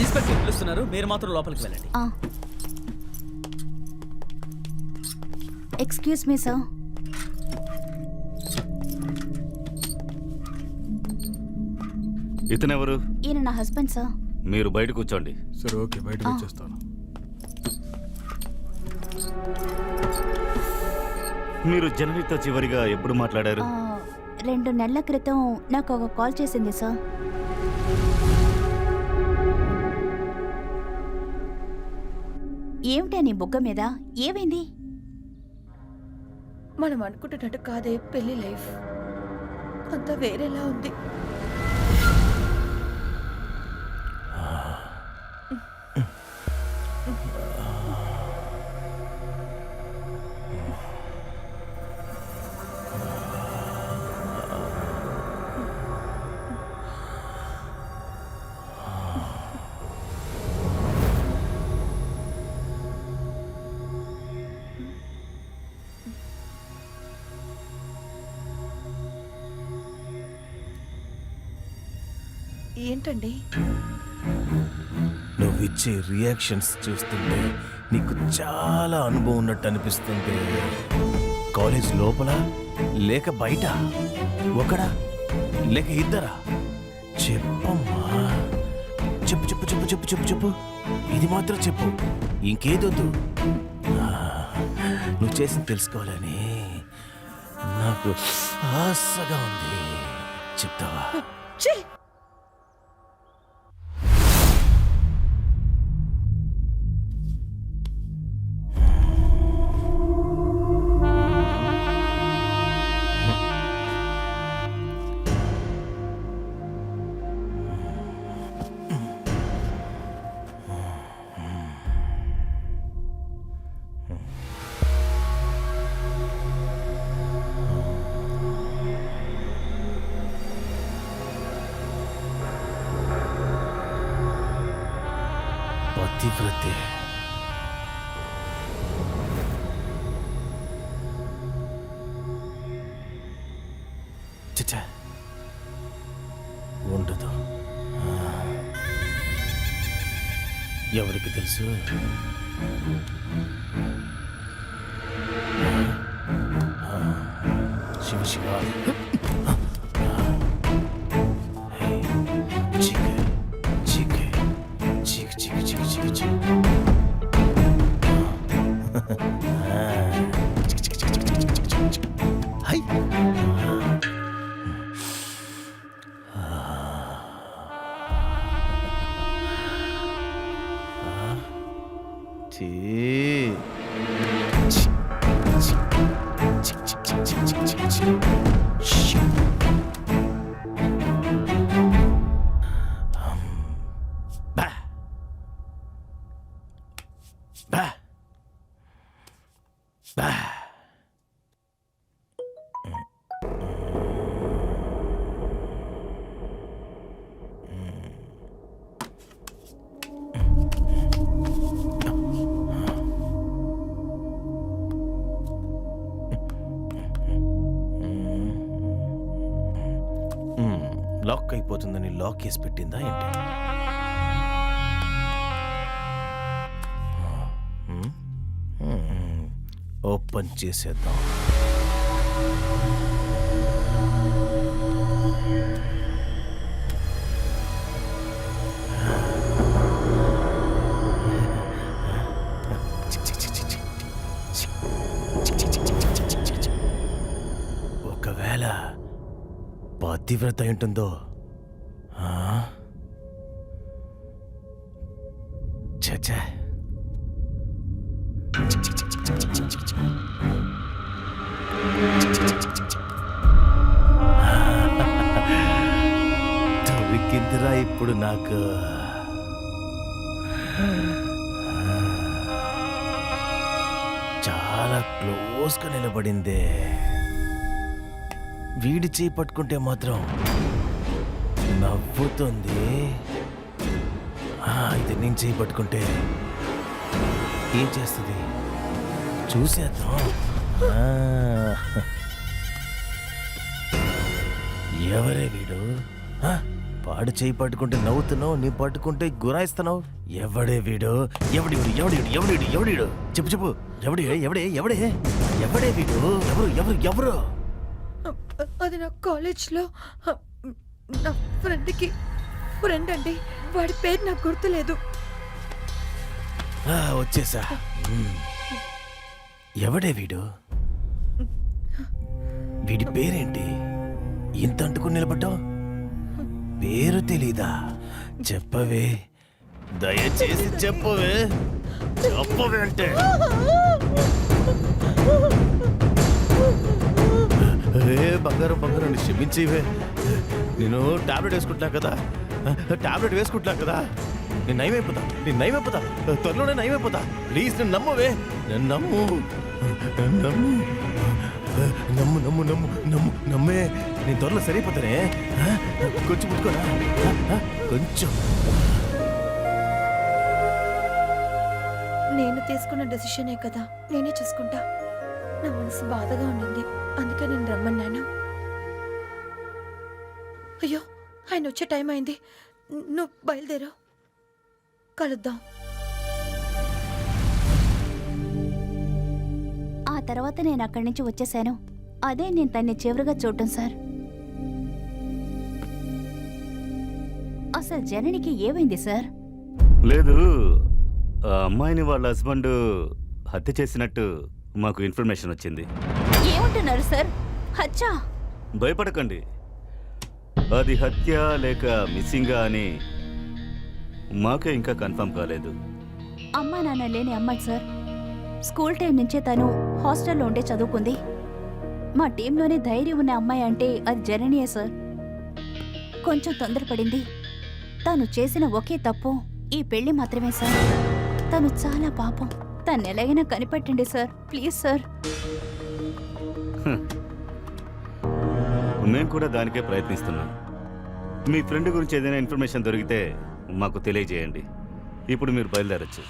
Inspector పిలుస్తున్నారు, మీరు మాత్రం లోపలికి వెళ్ళండి. Excuse me sir. ఇతనెవరు? ఈయన నా హస్బెండ్ సార్. మీరు బయట కూర్చోండి. సరే ఓకే, బయటకు వచ్చేస్తాను. మీరు జనరితో చివరిగా ఎప్పుడు మాట్లాడారు? 2 నెలల క్రితం నాకు ఒక కాల్ చేసింది సార్. ఏమిటా నీ బుగ్గ మీద? ఏమైంది? మనం అనుకుంటున్నట్టు కాదే పెళ్లి లైఫ్, అంతా వేరేలా ఉంది. ఏంటండి నువ్విచ్చే రియాక్షన్స్ చూస్తుంటే నీకు చాలా అనుభవం ఉన్నట్టు అనిపిస్తుంది. కాలేజ్ లోపల లేక బయట? ఒకడా లేక ఇద్దరా? చెప్పమ్మా, చెప్పు చెప్పు చెప్పు చెప్పు చెప్పు చెప్పు. ఇది మాత్రం చెప్పు, ఇంకేదొద్దు. నువ్వు చేసి తెలుసుకోవాలని నాకు ఆశగా ఉంది. చెప్తావా? పతివ్రతే. చచ్చా, ఉండదు. ఎవరికి తెలుసు? శివ శివ. లాక్ అయిపోతుందని లాక్ కేసు పెట్టిందా ఏంటి? ఓపెన్ చేసేద్దాం. ఒకవేళ పతివ్రత ఉంటుందో? చచ్చా, దొరికిందిరా ఇప్పుడు నాకు. చాలా క్లోజ్గా నిలబడిందే. వీడి చేయి పట్టుకుంటే మాత్రం నవ్వుతుంది. ఇది నేను చేయి పట్టుకుంటే ఏం చేస్తుంది చూసేద్దాం. ఎవరే వీడు? వాడు చేయి పట్టుకుంటే నవ్వుతున్నావు, నీ పట్టుకుంటే గురాయిస్తున్నావు. ఎవడే వీడు? ఎవడీడు ఎవడీడు ఎవడీడు ఎవడీడు? చెప్పు చెప్పు. ఎవడే ఎవడే ఎవడే ఎవడే వీడు? ఎవరు ఎవరు ఎవరు? అది నా కాలేజ్లో నా ఫ్రెండ్ అండి. వాడి పేరు నాకు గుర్తులేదు. వచ్చేసా. ఎవడే వీడు? వీడి పేరేంటి? ఇంత అంటుకుని నిలబడ్డావు? పేరు తెలీదా? చెప్పవే, దయచేసి చెప్పవే. చెప్పవే అంటే బంగారం బంగారం క్షమించివే. నేను టాబ్లెట్ వేసుకుంటున్నా కదా, టాబ్లెట్ వేసుకుంటున్నా కదా. నేను నయమైపోతా త్వరలోనే నయమైపోతా. ప్లీజ్ నన్ను నమ్మవే, నన్ను నమ్ము నమ్ము నమ్ము నమ్ము నమ్ము నమ్ము నమ్మే. నేను త్వరలో సరిపోతానే. కొంచెం ముట్టుకోరా, కొంచెం. నేను తీసుకున్న డెసిషనే కదా, నేనే చూసుకుంటా. నా మనసు బాధగా ఉండింది, అందుకే నేను రమ్మన్నాను. అయ్యో, ఆయన వచ్చే టైం అయింది. నువ్వు బయలుదేరు, కలుద్దాం. ఆ తర్వాత నేను అక్కడి నుంచి వచ్చేసాను. అదే నేను తన్ని చివరిగా చూడటం సార్. అసలు జననికి ఏమైంది సార్? లేదు, ఆ అమ్మాయిని వాళ్ళ హస్బెండ్ హత్య చేసినట్టు మాకు ఇన్ఫర్మేషన్ వచ్చింది. ఏమంటున్నారు సార్? హత్యా? భయపడకండి, అది హత్య లేక మిస్సింగా అని మాకే ఇంకా కన్ఫర్మ్ కాలేదు. అమ్మా నాన్న లేని అమ్మాయి సార్. స్కూల్ టైం నుంచే తను హాస్టల్లో ఉండే చదువుకుంది. మా టీంలోనే ధైర్యం ఉన్న అమ్మాయి అంటే అది జననియే సార్. కొంచెం తొందరపడింది. తను చేసిన ఒకే తప్పు ఈ పెళ్లి మాత్రమే సార్. తను చాలా పాపం. తను ఎలాగైనా కనిపెట్టండి సార్, ప్లీజ్ సార్. మేము కూడా దానికే ప్రయత్నిస్తున్నాం. మీ ఫ్రెండ్ గురించి ఏదైనా ఇన్ఫర్మేషన్ దొరికితే మాకు తెలియజేయండి. ఇప్పుడు మీరు బయలుదేరచ్చు.